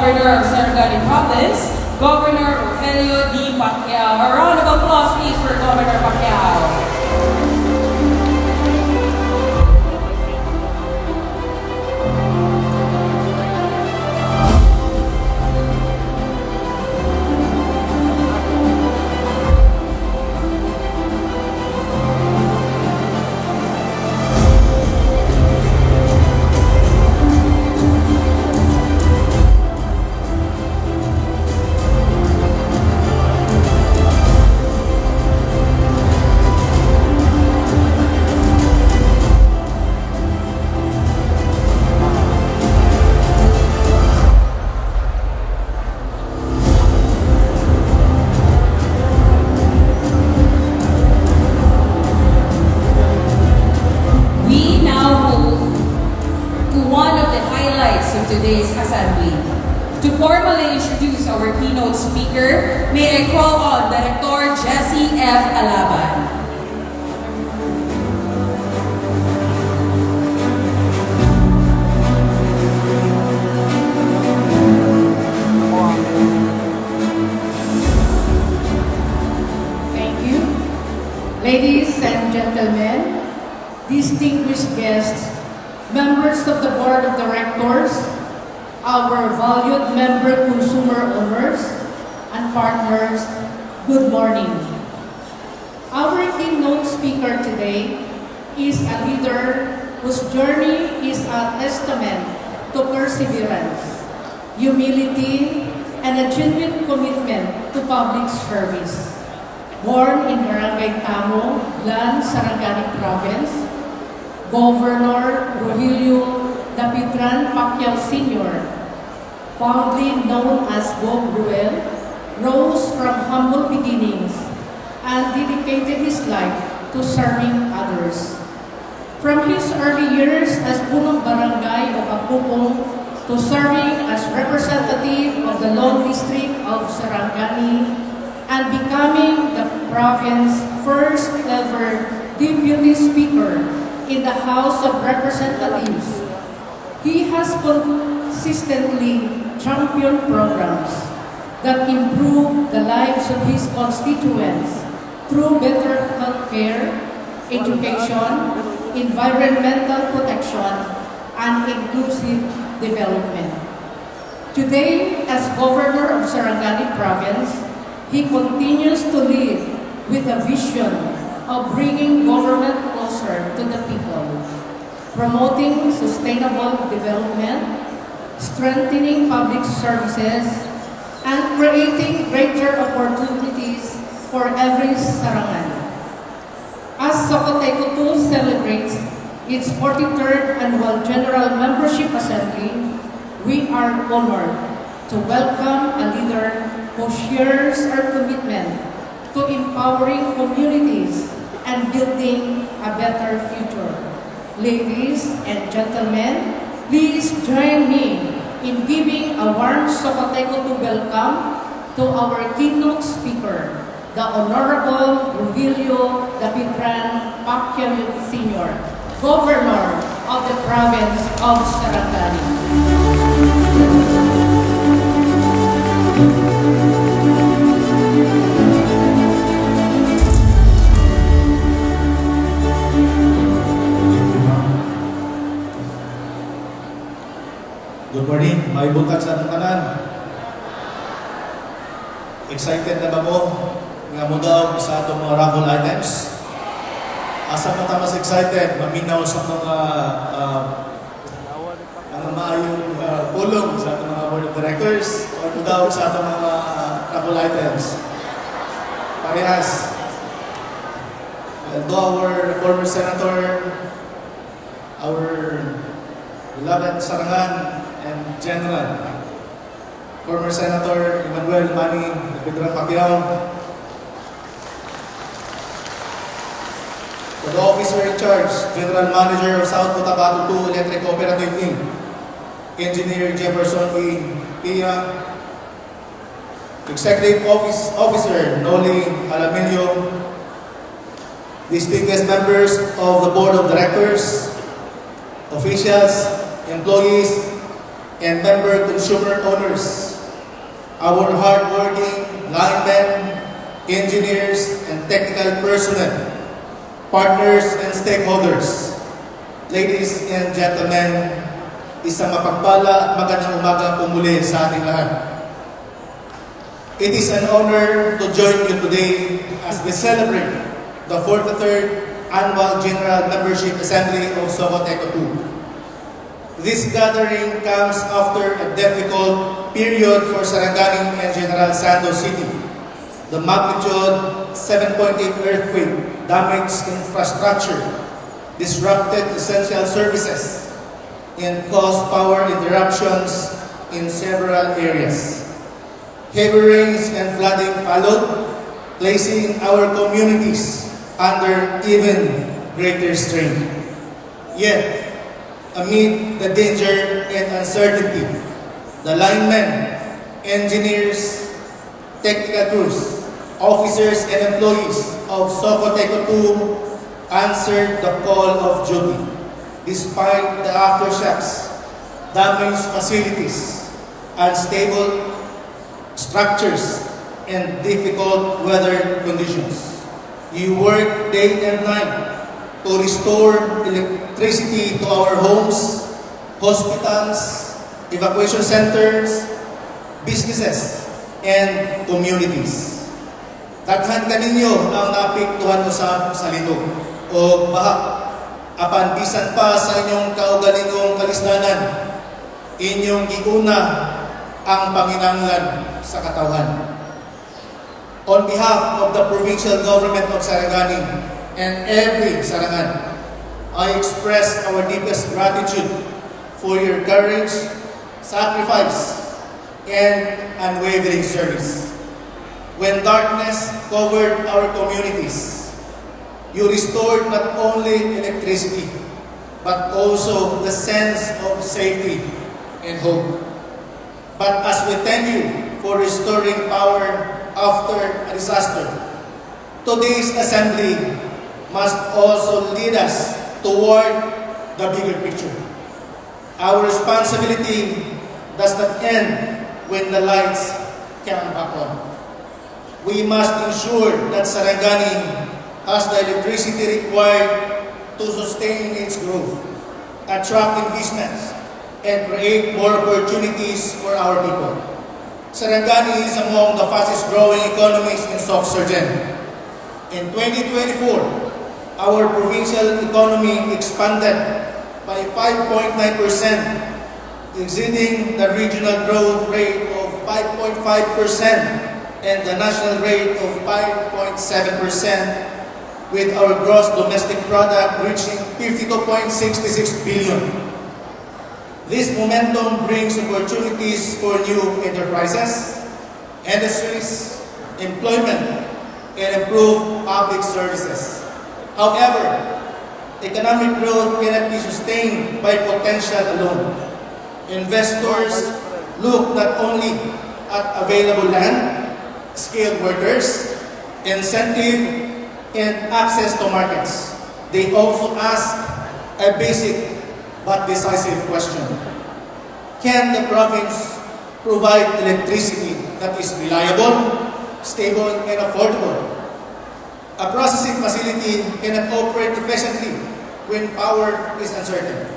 Governor of Sarangani Province, Governor Rogelio D. Pacquiao. A round of applause please for Governor Pacquiao. Today's assembly. To formally introduce our keynote speaker, may I call on Director Jessie F. Alaban. Thank you. Ladies and gentlemen, distinguished guests, members of the Board of Directors, our valued member consumer owners and partners, good morning. Our keynote speaker today is a leader whose journey is a testament to perseverance, humility, and a genuine commitment to public service. Born in Barangay Tamo, Lan, Sarangani Province, Governor Rogelio Dapitan Pacquiao Sr., fondly known as Gov. Ruel, rose from humble beginnings and dedicated his life to serving others. From his early years as punong barangay of Apupong to serving as representative of the Long District of Sarangani and becoming the province's first ever Deputy Speaker in the House of Representatives, he has consistently championed programs that improve the lives of his constituents through better health care, education, environmental protection, and inclusive development. Today, as Governor of Sarangani Province, he continues to lead with a vision of bringing government closer to the people, promoting sustainable development, strengthening public services, and creating greater opportunities for every Sarangan. As Socoteco 2 celebrates its 43rd Annual General Membership Assembly, we are honored to welcome a leader who shares our commitment to empowering communities and building a better future. Ladies and gentlemen, please join me in giving a warm Socoteco to welcome to our keynote speaker, the Honorable Rogelio Dapitan Pacquiao Sr., Governor of the Province of Sarangani. Good morning, may buntag sa atong tanan. Excited na ba mo nga mo daw sa atong mga raffle items? Asa mo ta mas excited? Maminaw sa mga maayong pulong sa atong mga board of directors o mo daw sa atong mga raffle items? Parehas. To our former senator, our beloved Sarangan and General, former Senator Emmanuel Manny Dapitan Pacquiao, to the officer in charge, General Manager of South Cotabato 2 Electric Cooperative Inc., Engineer Jefferson E. Pia, Executive Officer Noli Alamilio, distinguished members of the Board of Directors, officials, employees, and member consumer owners, our hardworking linemen, engineers, and technical personnel, partners and stakeholders, ladies and gentlemen, isang mapagpala at magandang umaga po muli sa ating lahat. It is an honor to join you today as we celebrate the 43rd Annual General Membership Assembly of Socoteco II. This gathering comes after a difficult period for Sarangani and General Santos City. The magnitude 7.8 earthquake damaged infrastructure, disrupted essential services, and caused power interruptions in several areas. Heavy rains and flooding followed, placing our communities under even greater strain. Yet, amid the danger and uncertainty, the linemen, engineers, technical crews, officers, and employees of Socoteco II answered the call of duty despite the aftershocks, damaged facilities, unstable structures, and difficult weather conditions. You work day and night to restore electricity to our homes, hospitals, evacuation centers, businesses, and communities. Daghan kaninyo ang naapektuhan usab sa linog o baha. Apan bisan pa sa inyong kaugalingong kalisdanan, inyong giuna ang panginahanglan sa katawhan. On behalf of the provincial government of Sarangani and every Sarangan, I express our deepest gratitude for your courage, sacrifice, and unwavering service. When darkness covered our communities, you restored not only electricity, but also the sense of safety and hope. But as we thank you for restoring power after a disaster, today's assembly must also lead us toward the bigger picture. Our responsibility does not end when the lights come back on. We must ensure that Sarangani has the electricity required to sustain its growth, attract investments, and create more opportunities for our people. Sarangani is among the fastest growing economies in Sorsogon. In 2024, our provincial economy expanded by 5.9%, exceeding the regional growth rate of 5.5% and the national rate of 5.7%, with our gross domestic product reaching 52.66 billion. This momentum brings opportunities for new enterprises, industries, employment, and improved public services. However, economic growth cannot be sustained by potential alone. Investors look not only at available land, skilled workers, incentive, and access to markets. They also ask a basic but decisive question. Can the province provide electricity that is reliable, stable, and affordable? A processing facility cannot operate efficiently when power is uncertain.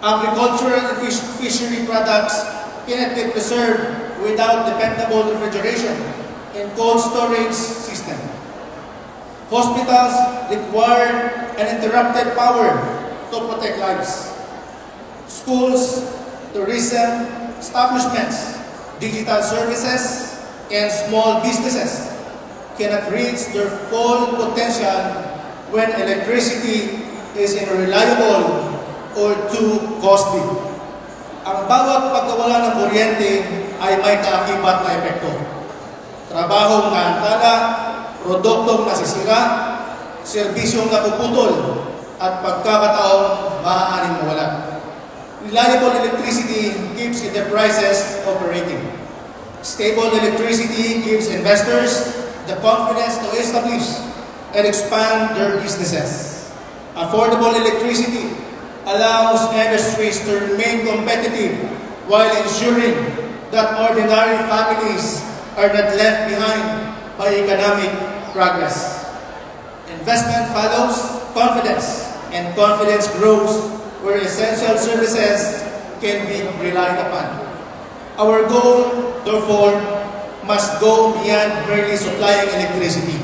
Agricultural and fishery products cannot be preserved without dependable refrigeration and cold storage system. Hospitals require uninterrupted power to protect lives. Schools, tourism establishments, digital services, and small businesses cannot reach their full potential when electricity is unreliable or too costly. Ang bawat pagkawala ng kuryente ay may kaakibat na epekto. Trabahong naantala, produktong nasisira, serbisyong napuputol, at pagkakataong maaaring mawala. Reliable electricity keeps enterprises operating. Stable electricity gives investors the confidence to establish and expand their businesses. Affordable electricity allows industries to remain competitive while ensuring that ordinary families are not left behind by economic progress. Investment follows confidence, and confidence grows where essential services can be relied upon. Our goal, therefore, must go beyond merely supplying electricity.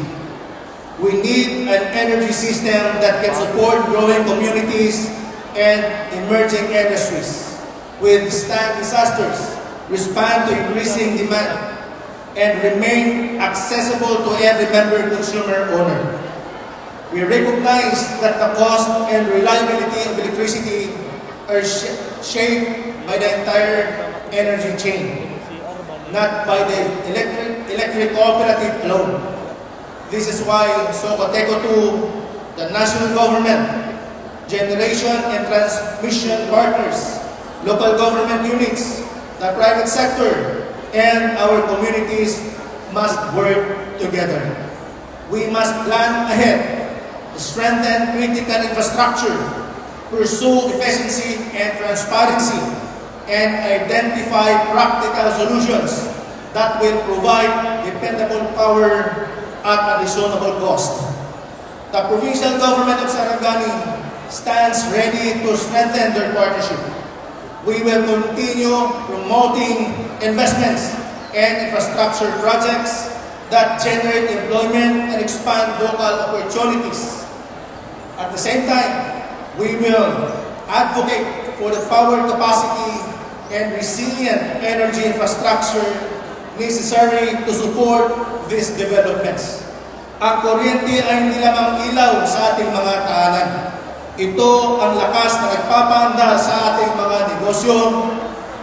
We need an energy system that can support growing communities and emerging industries, withstand disasters, respond to increasing demand, and remain accessible to every member consumer owner. We recognize that the cost and reliability of electricity are shaped by the entire energy chain, not by the electric cooperative alone. This is why Socoteco 2, the national government, generation and transmission partners, local government units, the private sector, and our communities must work together. We must plan ahead, strengthen critical infrastructure, pursue efficiency and transparency, and identify practical solutions that will provide dependable power at a reasonable cost. The provincial government of Sarangani stands ready to strengthen their partnership. We will continue promoting investments and infrastructure projects that generate employment and expand local opportunities. At the same time, we will advocate for the power capacity and resilient energy infrastructure necessary to support these developments. Ang kuryente ay hindi lamang ilaw sa ating mga tahanan. Ito ang lakas na nagpapahanda sa ating mga negosyo,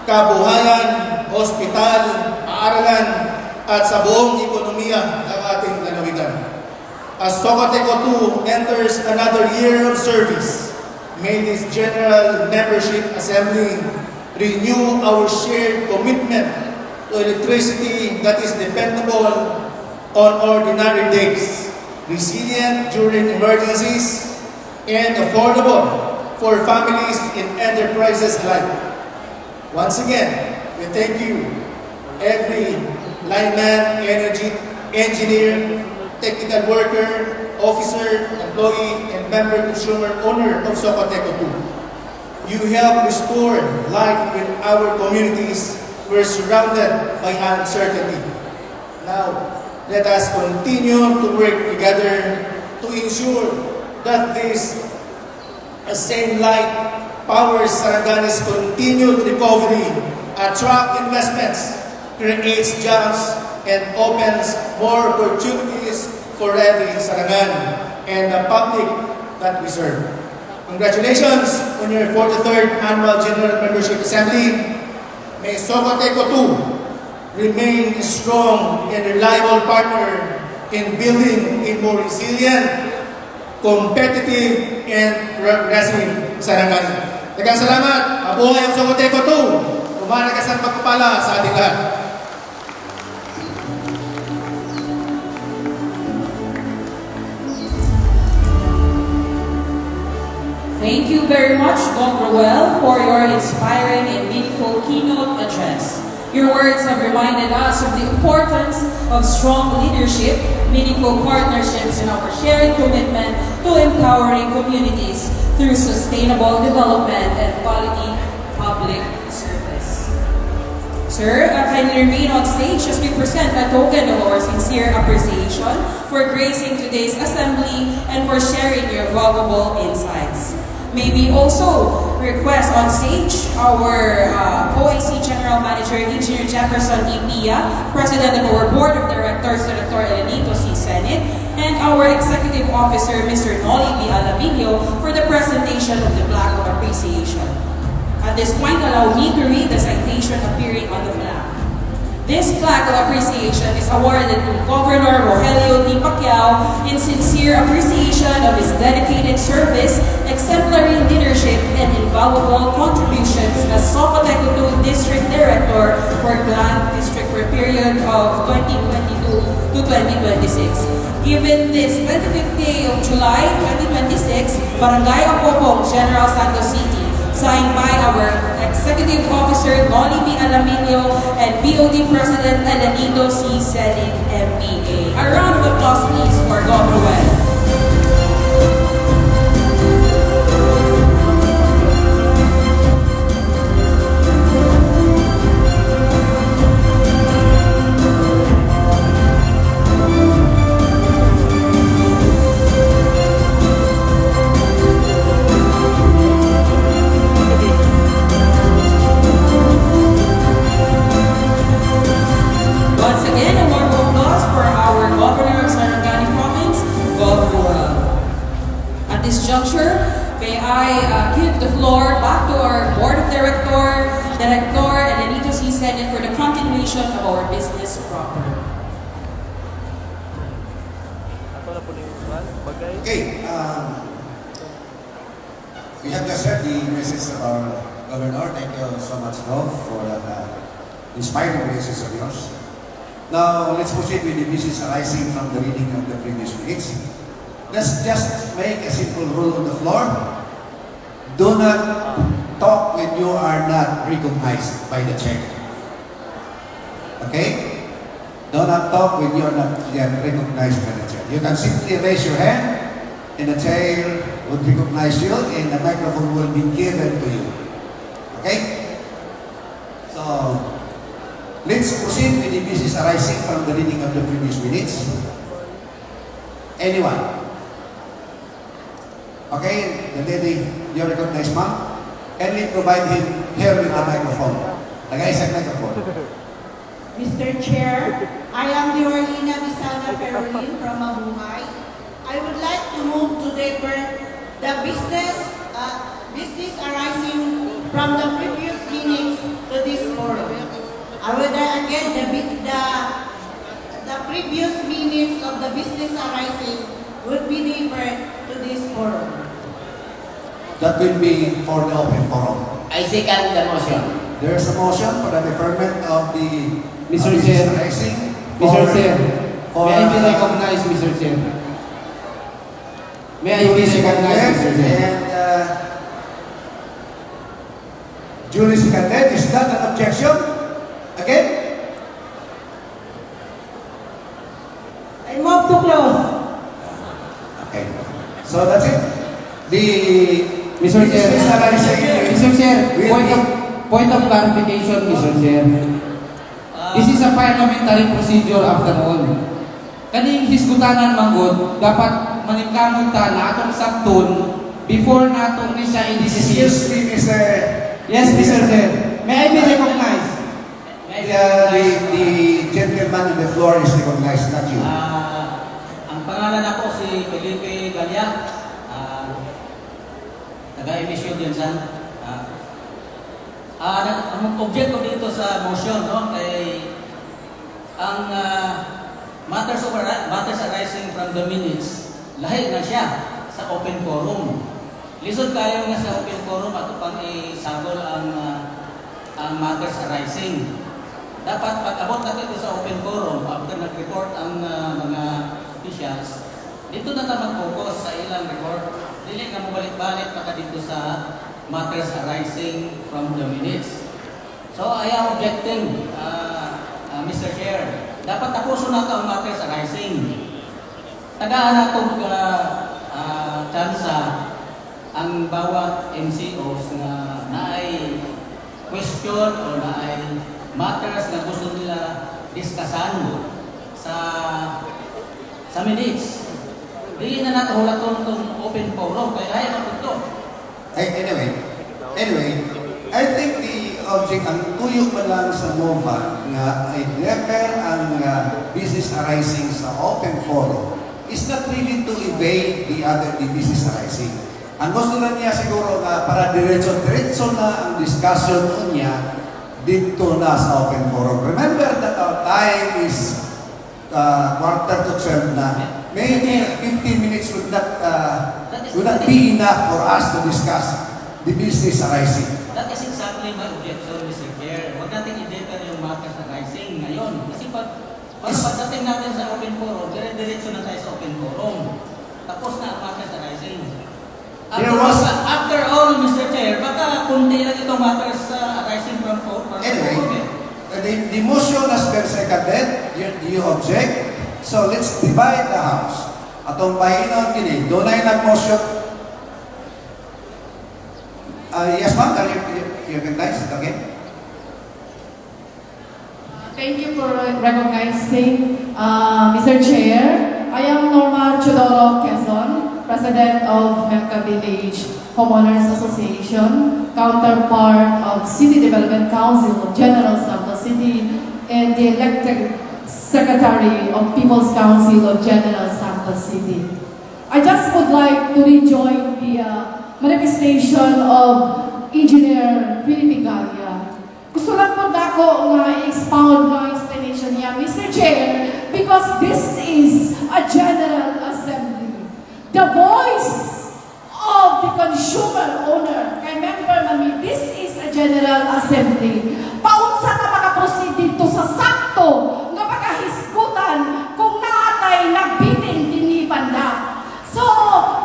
kabuhayan, ospital, paaralan, at sa buong ekonomiya ng ating lalawigan. As Socoteco 2 enters another year of service, may this General Membership Assembly renew our shared commitment to electricity that is dependable on ordinary days, resilient during emergencies, and affordable for families and enterprises alike. Once again, we thank you, every lineman, energy, engineer, technical worker, officer, employee, and member consumer owner of Socoteco 2. You help restore life in our communities. We're surrounded by uncertainty. Now, let us continue to work together to ensure that this same light powers Sarangani's continued recovery, attract investments, creates jobs, and opens more opportunities for every Sarangan and the public that we serve. Congratulations on your 43rd Annual General Membership Assembly. May Socoteco 2 remain a strong and reliable partner in building a more resilient, competitive, and progressive Sarangani. Daghang salamat! Mabuhay ang Socoteco 2! Umaragas ang pagpapala sa ating lahat. Thank you very much, Dr. Ruel, for your inspiring and meaningful keynote address. Your words have reminded us of the importance of strong leadership, meaningful partnerships, and our shared commitment to empowering communities through sustainable development and quality public service. Sir, kindly remain on stage as we present a token of our sincere appreciation for gracing today's assembly and for sharing your valuable insights. May we also request on stage our OIC General Manager, Engineer Jefferson E. Pia, President of our Board of Directors, Senator Elenito C. Senate, and our Executive Officer, Mr. Noli B. Alabinio, for the presentation of the Plaque of Appreciation. At this point, allow me to read the citation appearing on the flag. This Plaque of Appreciation is awarded to Governor Rogelio D. Pacquiao in sincere appreciation of his dedicated service, exemplary leadership, and invaluable contributions as Socoteco 2 District Director for Glan District for a period of 2022 to 2026. Given this 25th day of July 2026, Barangay Apopong, General Santos City, signed by our Executive Officer Noli P. Alaminio and BOD President Elenito C. Senin, MPA. A round of applause please for Governor Well. Once again, a warm applause for our Governor of Sarangani Province, Governor Well. At this juncture, may I give the floor back to our Board of Director, and Elenito C. Senin for the continuation of our business proper. Okay, we have just heard the message of our Governor. Thank you so much, Gov, for that inspiring message of yours. Now, let's proceed with the business arising from the reading of the previous minutes. Let's just make a simple rule on the floor. Do not talk when you are not recognized by the chair. Okay? Do not talk when you are not yet recognized by the chair. You can simply raise your hand and the chair would recognize you and the microphone will be given to you. Okay? So, let's proceed with the business arising from the reading of the previous minutes. Anyone? Okay, the lady, you recognize, ma'am? Can we provide here with the microphone? Lagay sa microphone. Mr. Chair, I am Diorlina Bisana Perolin from Mabuhay. I would like to move to divert the business arising from the previous meetings to this forum. I would again the previous minutes of the business arising would be diverted to this forum. That will be for the open forum. I second the motion. There is a motion for the deferment of the Mr. business Chair. arising. Mr. Chair, for, may I be recognized, Mr. Chair? May I be recognized, Mr. Chair? And duly seconded. Is that an objection? Again? I move to close. Okay. So that's it. The Mr. Chair, business arising. Mr. Chair, will point of clarification, Mr. Chair. This is a parliamentary procedure after all. Kaning hisgutanan manggod, dapat maningkamot ta na atong sabton before natong ni siya i-decision. Excuse me, Mr. Yes, Mr. Chair. May I be recognized? The gentleman on the floor is recognized, not you. Ang pangalan ako si Felipe Galia, taga-emission din sa. Ang object ko dito sa motion, no, ay ang matters arising from the minutes, lahi na siya sa open forum. Lisod kayo nga sa open forum at upang isagol ang matters arising. Dapat pag-abot natin ito sa open forum, after nag-report ang mga officials, dito na naman focus sa ilang report. Dili na mo balik-balik pagka dito sa matters arising from the minutes. So, I am objecting, Mr. Chair. Dapat tapuso na ito ang matters arising. Tagaan na itong tsansa ang bawat MCOs na naay question o naay matters na gusto nila diskasan sa minutes. Dili na nato hulaton itong open forum, kaya ayaw na ito. Anyway, I think the object, ang tuyok pa lang sa MOMA nga ay never ang business arising sa open forum is not really to evade the business arising. Ang gusto lang niya siguro na para diretso na ang discussion niya dito na sa open forum. Remember that our time is quarter to 12 na. Maybe 15 minutes would not be enough for us to discuss the business arising. That is exactly my objection, Mr. Chair. Huwag natin i-defer yung matters arising ngayon. Kasi pagdating natin sa open forum, dire-diretso na tayo sa open forum. Tapos na ang matters arising. There was, After all, Mr. Chair, baka kunti lang itong matters arising from anyway, the motion has been seconded. Do you object? So let's divide the House. Atong pahinon kini, dunay nag-motion. Yes, ma'am, you recognize? Okay. Thank you for recognizing, Mr. Chair. I am Norma Chodoro Quezon, President of Melca Village Homeowners Association, counterpart of City Development Council of General Santos City, and the elected Secretary of People's Council of General Santos City. I just would like to rejoin the manifestation of Engineer Philippe Galia. Gusto lang po ako nga i-expound ng explanation niya, Mr. Chair, because this is a General Assembly. The voice of the consumer owner. Kay member mami, this is a General Assembly. Paunsa ka makaproceed dito sa sakto nga makahisgutan kung naatay nagbitin din banda. So,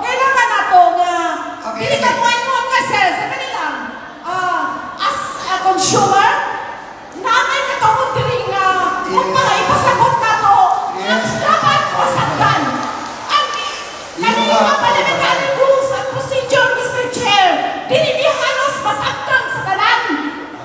kailangan nato nga dili ka mo ingon kasi sa kanila as a consumer namin nakahundiri nga kung mga ipasagot na to dapat masaktan ang kanina parliamentary rules and procedure, Mr. Chair, dili ni halos masaktan sa kanan.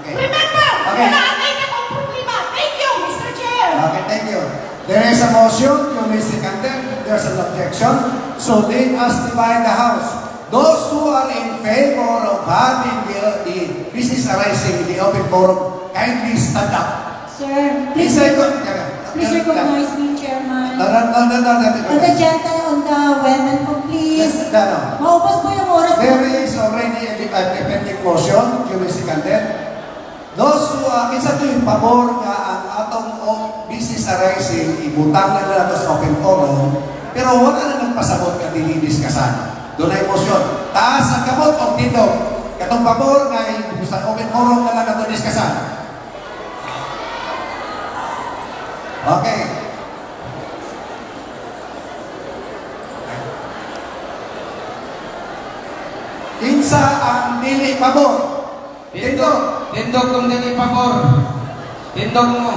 Remember, naanay na kong problema. Thank you, Mr. Chair. Okay, thank you. There is a motion, you may second it. There's an objection. So let us divide the House. Those who are in favor of having the business arising in the open forum, kindly stand up. Sir, Please recognize me, Chairman. No. On the agenda, on the women po, please. No. Maubos po yung oras. There is already a pending motion, you may second it. Those who are, isa to yung pabor nga ang atong business arising, ibutang na nila sa open forum, pero wala na nagpasabot nga dinidiskasan. Doon ay motion. Taas ang kamot o tindog. Katong pabor nga sa open forum na lang nato diskasan. Okay. Kinsa ang dili pabor? Tindog. Tindog kung dili pabor. Tindog mo.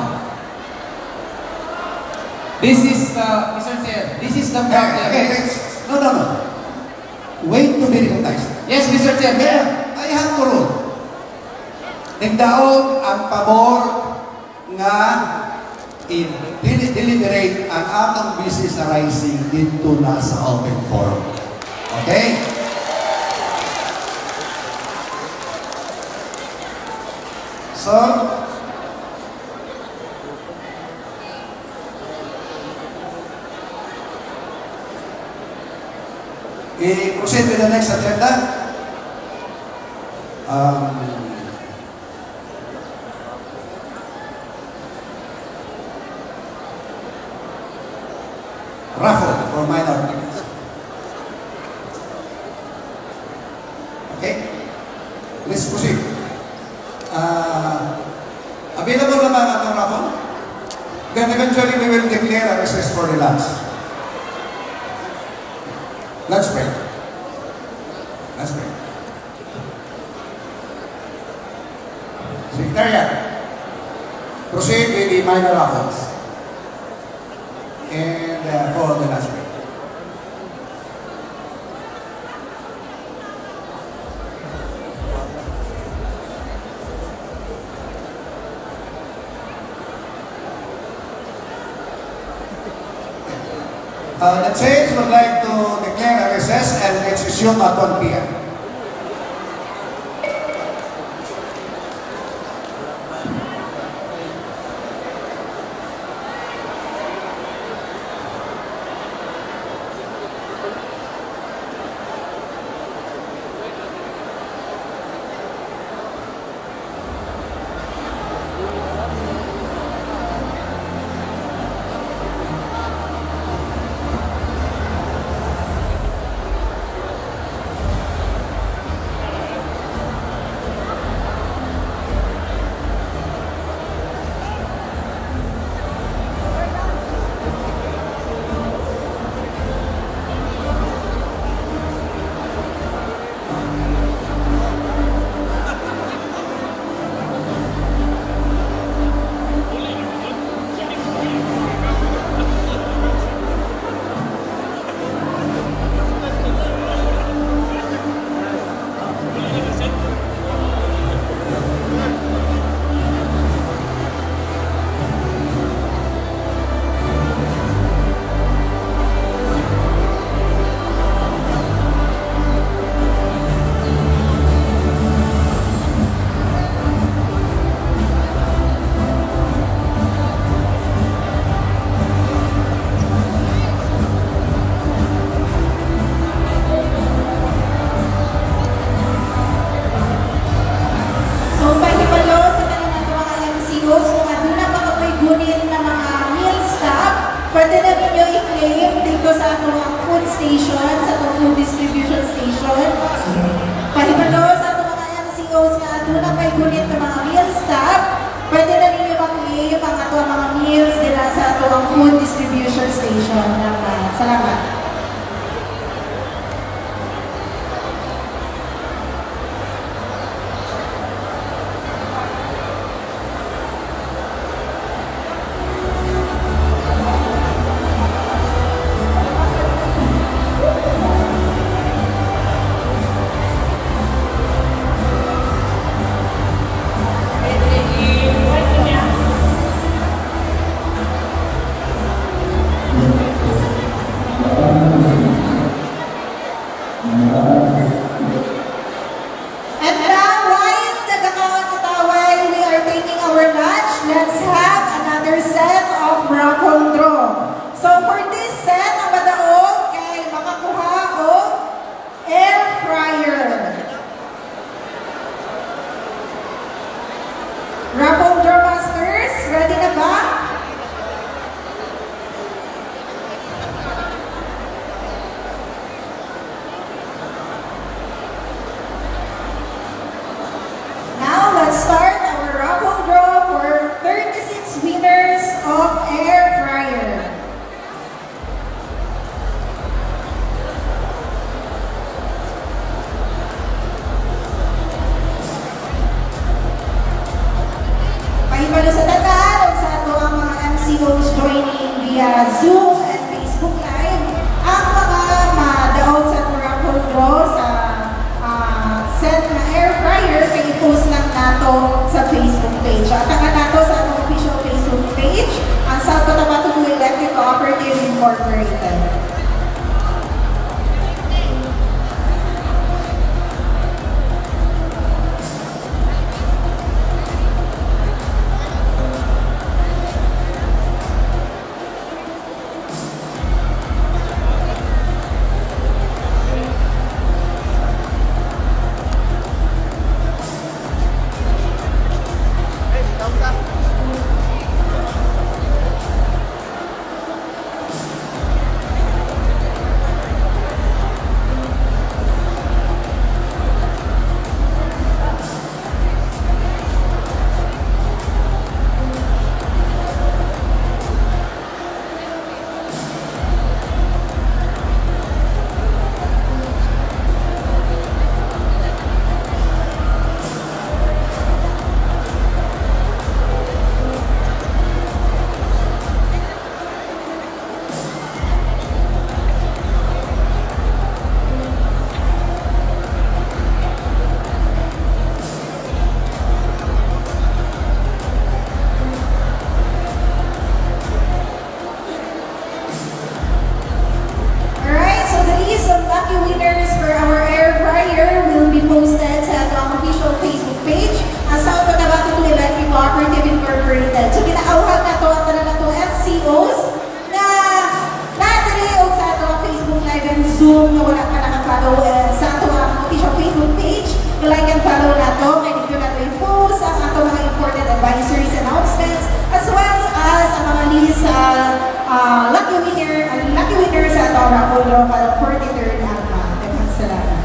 This is the, Mr. Chair, this is the problem. No. Wait to be recognized. Yes, Mr. Chair. I have to rule. Nagdaog ang pabor nga deliberate ang atong business arising dito na sa open forum. Okay? So, proceed with the next agenda. Raffle for minor tickets. Okay? Let's proceed. Available naman ang raffle? Then eventually we will declare a recess for the lunch. Lunch break. Lunch break. Secretariat, proceed with the minor raffles. And for the lunch break. The Chairs would like to declare a recess and let's resume at 1 p.m. i-claim dito sa atong food station, sa atong food distribution station. Pahibalo sa atong mga MCOs nga doon na may gunit ng mga meal staff, pwede na ninyo mag-claim ang atong mga meals nila sa atong food distribution station. Salamat. And now, while nagkakaway, we are taking our lunch, let's have another set of raffle draw. So for this set, ang madaog kay makakuha o air fryer. Raffle draw masters, ready na ba? Now, let's start our raffle draw for 36 winners of air fryer. Pahibalo sa datan o sa ato ang mga MCOs joining via Zoom and Facebook Live. Ang mga madaog sa ato raffle draw sa set na air fryer kay i-post lang nato sa Facebook page. At ang nato sa atong official Facebook page, ang South Cotabato Electric Cooperative Incorporated. Alright, so the list of lucky winners for our air fryer will be posted sa atong official Facebook page, ang South Cotabato Electric Cooperative Incorporated. So ginaauhag na to at na to MCOs na natali o sa atong Facebook Live and Zoom na wala pa nakafollow sa atong official Facebook page. Like and follow na to, kaya dito na to i-post ang atong mga important advisories announcements as well as ang mga list sa lucky winner sa atong raffle draw para 43rd ALMA. Daghang salamat.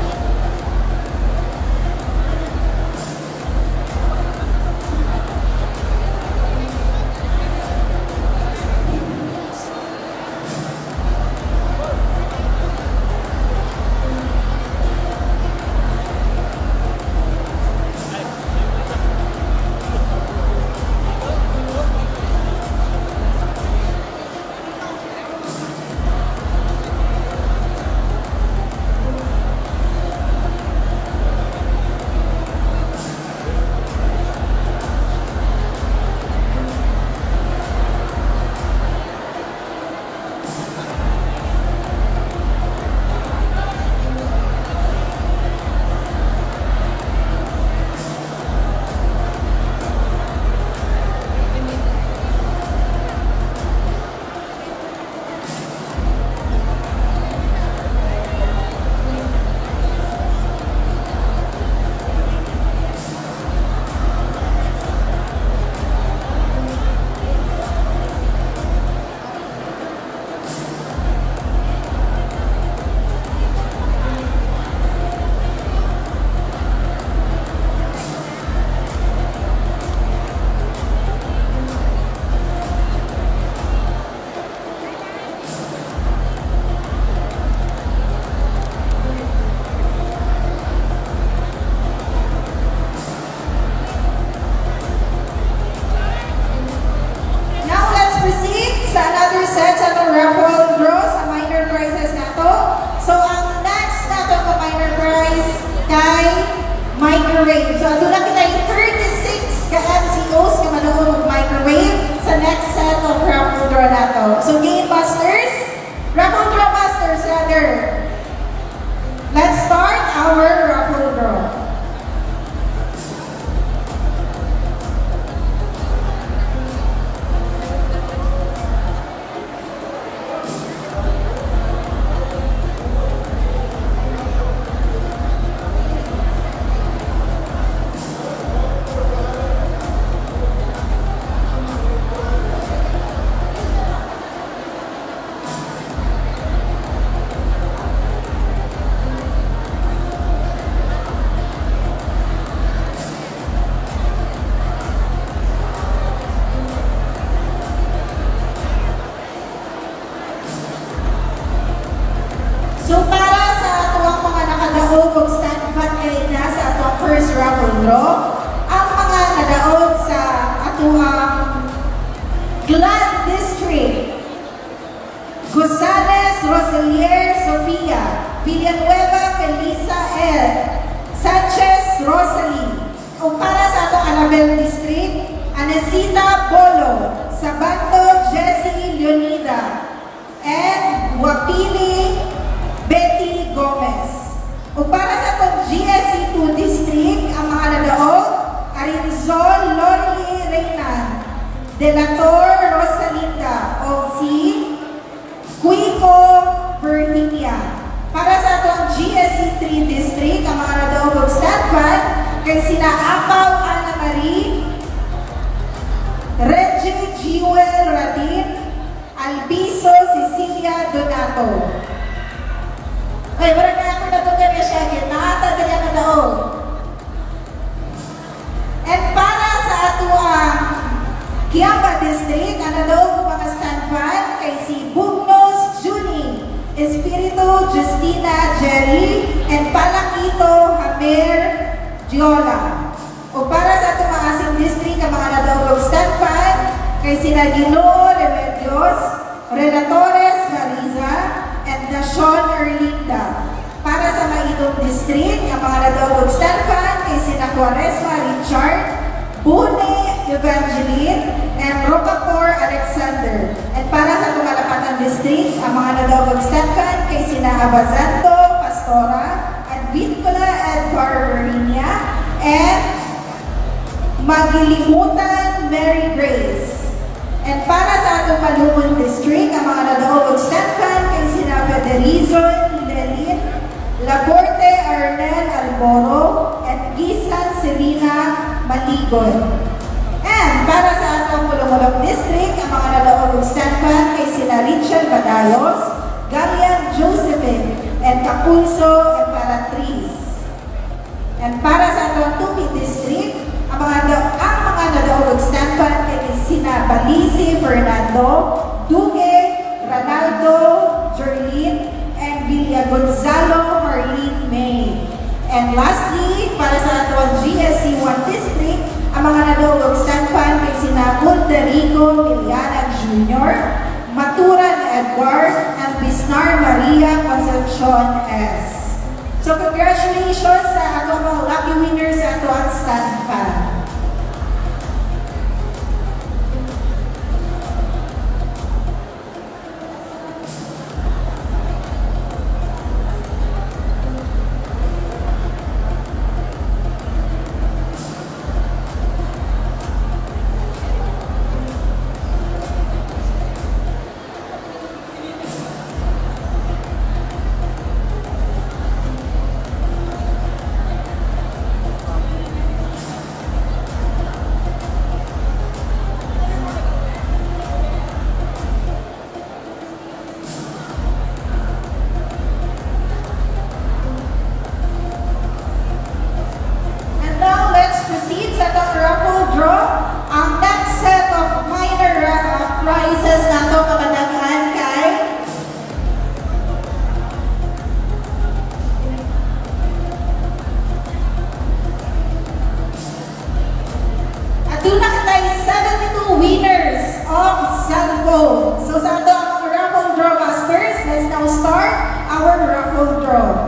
So para sa atuang mga nakadaog og stand fan kay na sa atuang first raffle draw, ang mga nadaog sa atuang Glan District, Gonzales Roselier Sofia, Villanueva Felisa L, Sanchez Rosalie. O para sa atong Anabel District, Anesita Bolo, Sabato Jessie Leonida, and Wapili Betty Gomez. O para sa atong GSC 2 District, ang mga nadaog, Arinzol Lorly Reynan, Delator Rosalinda, o si Cuico Virginia. Para sa atong GSC 3 District, ang mga nadaog og stand fan kay sina Apaw Ana Marie, Reggie Jewel Radin, Albiso Cecilia Donato. Ay, wala na ako natugan na siya, nakata na nadaog. And para sa atuang Kiamba District, ang nadaog ko mga stand fan kay si Bugnos Juni, Espiritu Justina Jerry, and Palakito Hamer Giola. O para sa itong mga asing district, ang mga nadaog stand fan kay sina Ginoo Remedios, Relatores Mariza, and Nashon Erlinda. Para sa Maitong District, ang mga nadaog stand fan kay sina Quaresma Richard, Bune Evangeline, and Rocapor Alexander. And para sa Tumalapatan District, ang mga nadaog stand fan kay sina Abazanto Pastora, Advincula Edgar Verinia, and Magilimutan Mary Grace. And para sa atong Malumon District, ang mga nadaog stand fan kay sina Federizon Lelin, Laborte Arnel Alboro, and Gisan Serena Maligon. And para sa atong Mulumulong District, ang mga nadaog stand fan kay sina Richard Badalos, Galian Josephine, and Capulso Emperatriz. And para sa atong Tupi District, ang mga nadaog stand fan kay sina Balisi Fernando, Dugue, Ronaldo, Jerlyn, and Villa Gonzalo Harleen May. And lastly, para sa atong GSC 1 District, ang mga nadaog stand fan kay sina Puerto Miliana Jr., Maturan Edgar, and Bisnar Maria Concepcion S. So congratulations sa atong mga lucky winners sa atong stand fan. So sa ato ang raffle draw masters, let's now start our raffle draw.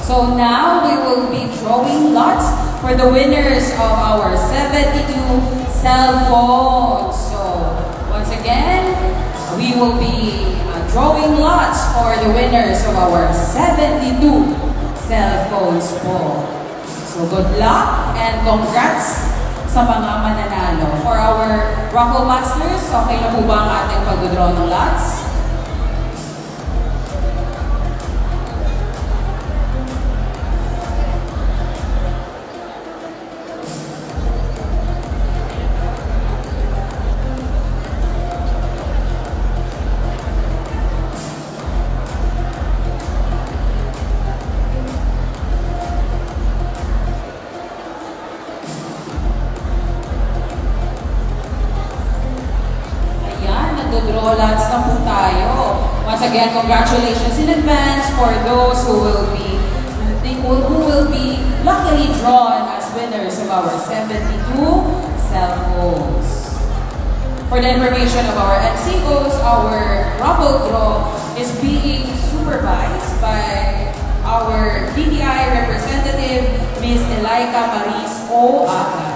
So now we will be drawing lots for the winners of our 72 cell phones. So once again, we will be drawing lots for the winners of our 72 cell phones po. So good luck and congrats sa mga mananalo. For our raffle masters, okay na po ba ang ating pag-draw ng lots? Nagdo-draw lots na po tayo. Once again, congratulations in advance for those who will be luckily drawn as winners of our 72 cell phones. For the information of our NCOs, our raffle draw is being supervised by our DTI representative, Ms. Elaika Maris O. Aga.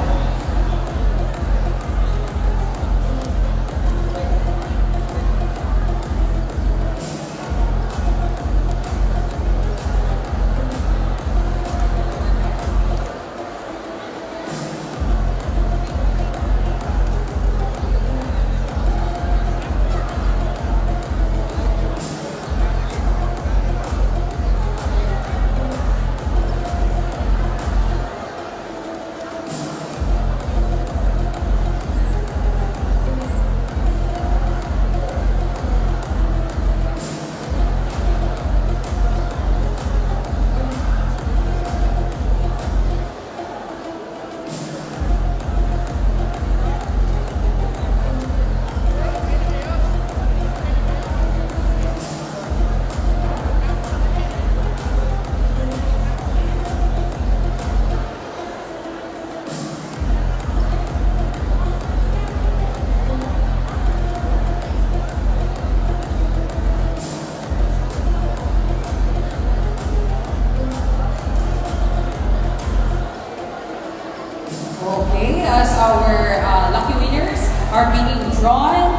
Okay, as our lucky winners are being drawn,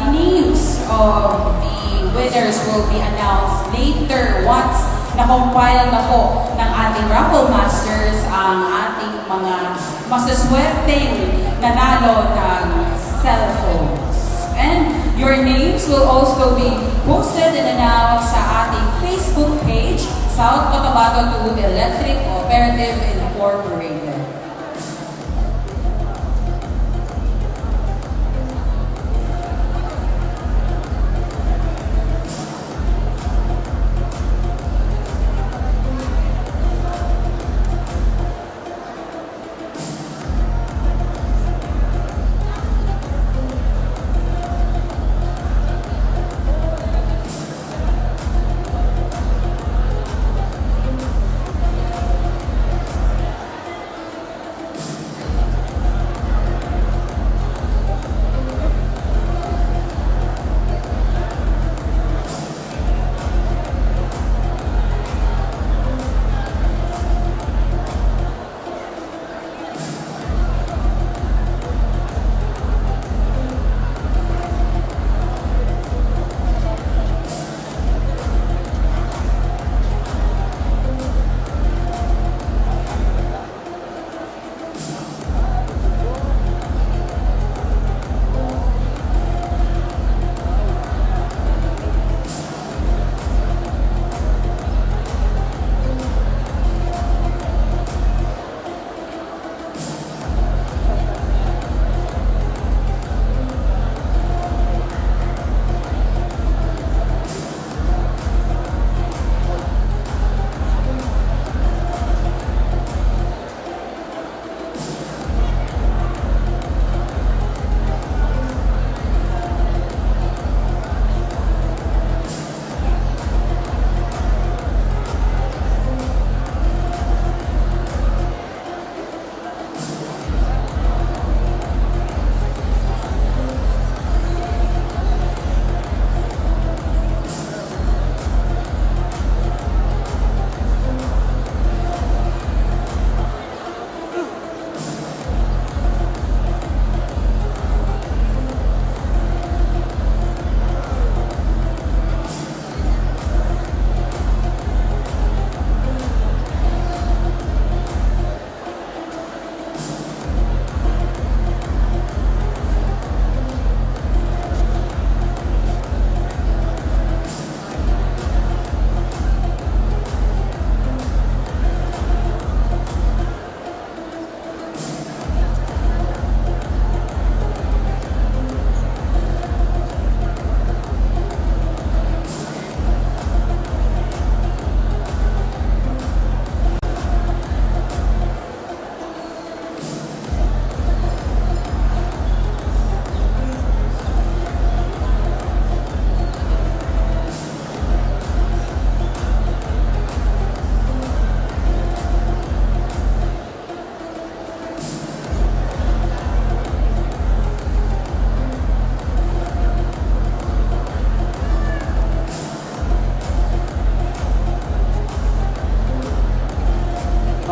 the names of the winners will be announced later once na-compile na po ng ating raffle masters ang ating mga masaswerteng nanalo ng cellphones. And your names will also be posted and announced sa ating Facebook page, South Cotabato 2 Electric Cooperative Incorporated.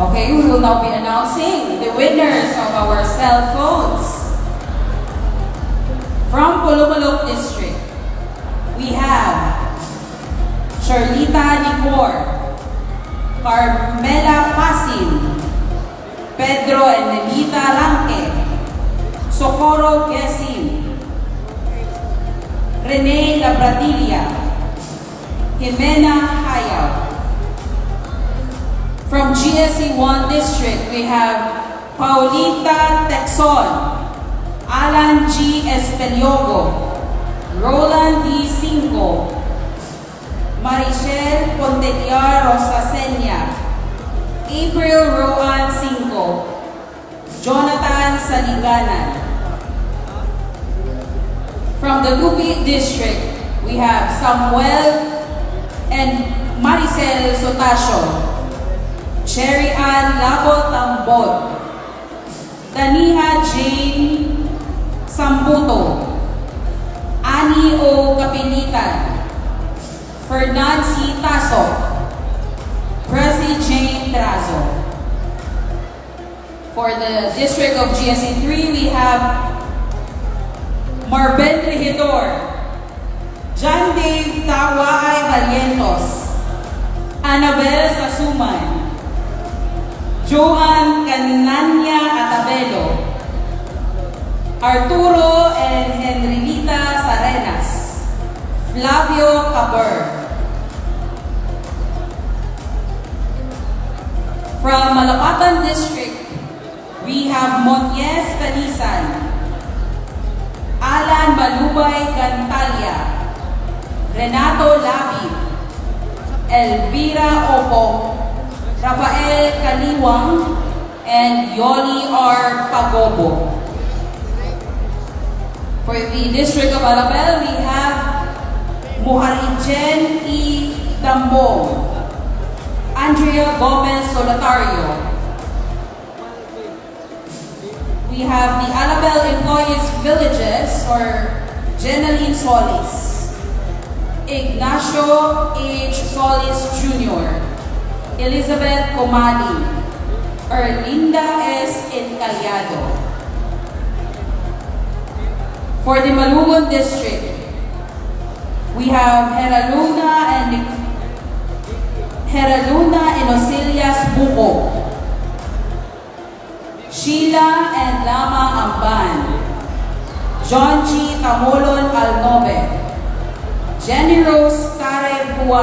Okay, we will now be announcing the winners of our cell phones. From Pulumalog District, we have Charlita Nicor, Carmela Pasin, Pedro and Nenita Ranque, Socorro Gesim, Rene Labradilla, Jimena Hayao. From GSC 1 District, we have Paulita Texon, Alan G. Espeliogo, Roland D. Cinco, Marichelle Pontellar Rosasenya, April Roan Cinco, Jonathan Saliganan. From the Lupi District, we have Samuel and Maricel Sotasio, Cherry Ann Labo Tambod, Daniha Jane Sambuto, Annie O. Kapilitan, Fernancy Taso, Prezi Jane Trazo. For the District of GSC 3, we have Marben Regidor, John Dave Tawaay Valientos, Annabel Sasuman, Joan Canania Atabelo, Arturo and Henrilita Sarenas, Flavio Caber. From Malapatan District, we have Monyes Tanisan, Alan Malubay Gantalia, Renato Labi, Elvira Opo, Rafael Kaliwang, and Yoli R. Pagobo. For the District of Alabel, we have Muharijen E. Dambong, Andrea Gomez Solitario. We have the Alabel Employees Villages, or Jenaline Solis, Ignacio H. Solis Jr., Elizabeth Comali, Erlinda S. Encaliado. For the Malugon District, we have Heraluna Inocilias Buko, Sheila and Lama Amban, John G. Tamolon Alnobe, Jenny Rose Kare Buwan,